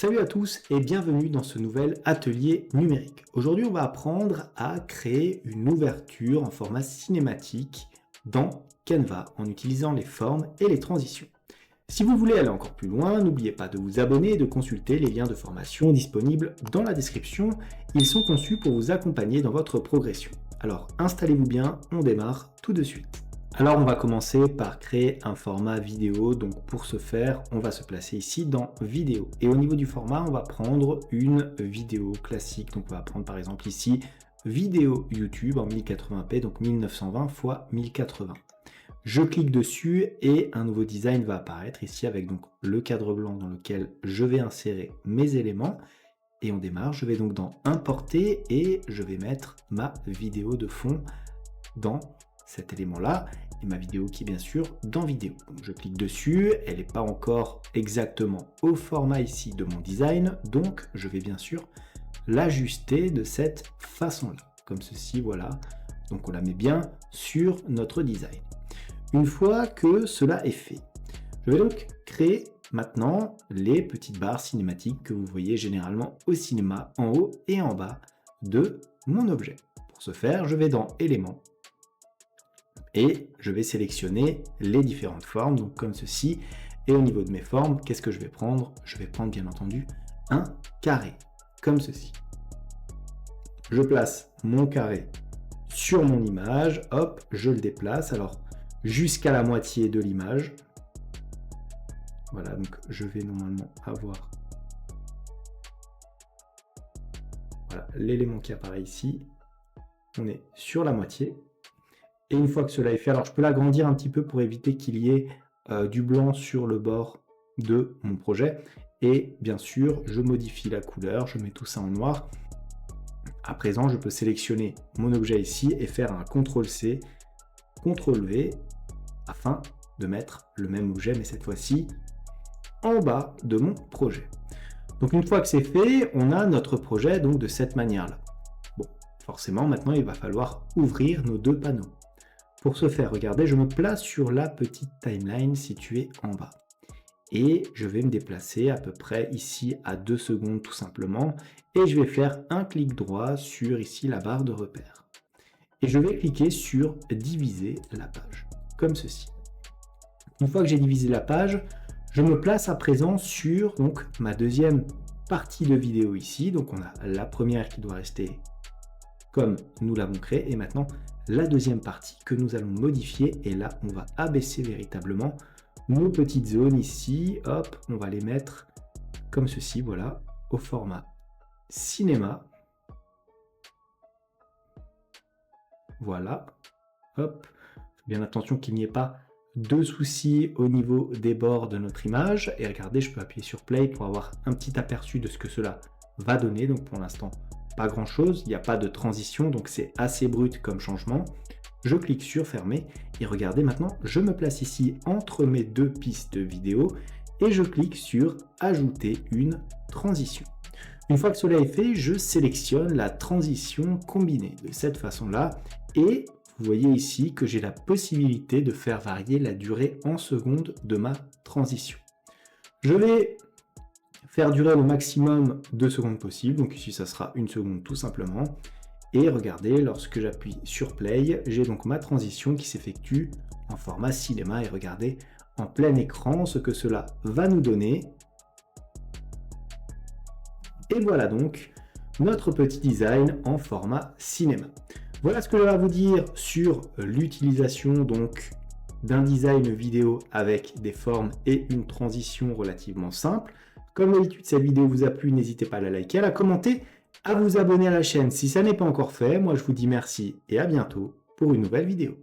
Salut à tous et bienvenue dans ce nouvel atelier numérique. Aujourd'hui, on va apprendre à créer une ouverture en format cinématique dans Canva en utilisant les formes et les transitions. Si vous voulez aller encore plus loin, n'oubliez pas de vous abonner et de consulter les liens de formation disponibles dans la description. Ils sont conçus pour vous accompagner dans votre progression. Alors installez-vous bien, on démarre tout de suite. Alors on va commencer par créer un format vidéo, donc pour ce faire, on va se placer ici dans vidéo. Et au niveau du format, on va prendre une vidéo classique, donc on va prendre par exemple ici vidéo YouTube en 1080p, donc 1920 x 1080. Je clique dessus et un nouveau design va apparaître ici avec donc le cadre blanc dans lequel je vais insérer mes éléments. Et on démarre, je vais donc dans importer et je vais mettre ma vidéo de fond dans cet élément-là, et ma vidéo qui est bien sûr dans vidéo. Donc je clique dessus, elle n'est pas encore exactement au format ici de mon design, donc je vais bien sûr l'ajuster de cette façon-là, comme ceci, voilà. Donc on la met bien sur notre design. Une fois que cela est fait, je vais donc créer maintenant les petites barres cinématiques que vous voyez généralement au cinéma en haut et en bas de mon objet. Pour ce faire, je vais dans éléments, et je vais sélectionner les différentes formes, donc comme ceci. Et au niveau de mes formes, qu'est-ce que je vais prendre? Je vais prendre bien entendu un carré, comme ceci. Je place mon carré sur mon image, hop, je le déplace, alors jusqu'à la moitié de l'image. Voilà, donc je vais normalement avoir voilà, l'élément qui apparaît ici. On est sur la moitié. Et une fois que cela est fait, alors je peux l'agrandir un petit peu pour éviter qu'il y ait du blanc sur le bord de mon projet. Et bien sûr, je modifie la couleur, je mets tout ça en noir. À présent, je peux sélectionner mon objet ici et faire un CTRL-C, CTRL-V, afin de mettre le même objet, mais cette fois-ci en bas de mon projet. Donc une fois que c'est fait, on a notre projet donc de cette manière-là. Bon, forcément, maintenant, il va falloir ouvrir nos deux panneaux. Pour ce faire, regardez, je me place sur la petite timeline située en bas. Et je vais me déplacer à peu près ici à 2 secondes tout simplement. Et je vais faire un clic droit sur ici la barre de repère. Et je vais cliquer sur diviser la page, comme ceci. Une fois que j'ai divisé la page, je me place à présent sur donc, ma deuxième partie de vidéo ici. Donc on a la première qui doit rester comme nous l'avons créé et maintenant la deuxième partie que nous allons modifier, et là on va abaisser véritablement nos petites zones ici, hop, on va les mettre comme ceci, voilà, au format cinéma, voilà, hop, bien attention qu'il n'y ait pas de soucis au niveau des bords de notre image, et regardez, je peux appuyer sur play pour avoir un petit aperçu de ce que cela va donner. Donc pour l'instant, pas grand chose, il n'y a pas de transition, donc c'est assez brut comme changement. Je clique sur fermer et regardez maintenant, je me place ici entre mes deux pistes vidéo et je clique sur ajouter une transition. Une fois que cela est fait, je sélectionne la transition combinée de cette façon-là et vous voyez ici que j'ai la possibilité de faire varier la durée en secondes de ma transition. Je vais faire durer le maximum de secondes possible, donc ici ça sera 1 seconde tout simplement. Et regardez, lorsque j'appuie sur play, j'ai donc ma transition qui s'effectue en format cinéma, et regardez en plein écran ce que cela va nous donner. Et voilà donc notre petit design en format cinéma. Voilà ce que je vais vous dire sur l'utilisation donc d'un design vidéo avec des formes et une transition relativement simple. Comme d'habitude, cette vidéo vous a plu, n'hésitez pas à la liker, à la commenter, à vous abonner à la chaîne si ça n'est pas encore fait. Moi, je vous dis merci et à bientôt pour une nouvelle vidéo.